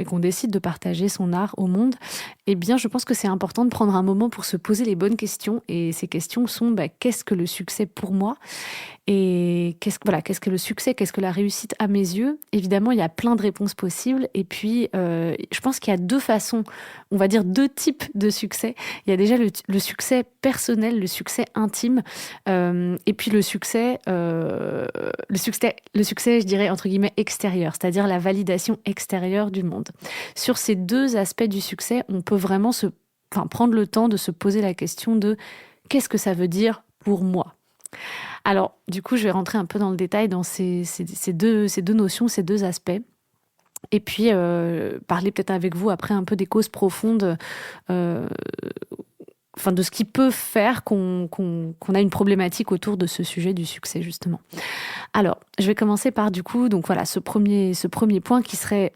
qu'on décide de partager son art au monde, eh bien, je pense que c'est important de prendre un moment pour se poser les bonnes questions. Et ces questions sont, qu'est-ce que le succès pour moi? Et qu'est-ce que le succès? Qu'est-ce que la réussite à mes yeux? Évidemment, il y a plein de réponses possibles. Et puis, je pense qu'il y a deux façons, on va dire deux types de succès. Il y a déjà le succès personnel, le succès intime, et puis le succès, je dirais entre guillemets extérieur, c'est-à-dire la validation extérieure du monde. Sur ces deux aspects du succès, on peut vraiment prendre le temps de se poser la question de qu'est-ce que ça veut dire pour moi? Alors, du coup, je vais rentrer un peu dans le détail dans ces deux notions, ces deux aspects. Et puis, parler peut-être avec vous après un peu des causes profondes, euh, de ce qui peut faire qu'on a une problématique autour de ce sujet du succès, justement. Alors, je vais commencer par, du coup, donc voilà, ce premier point qui serait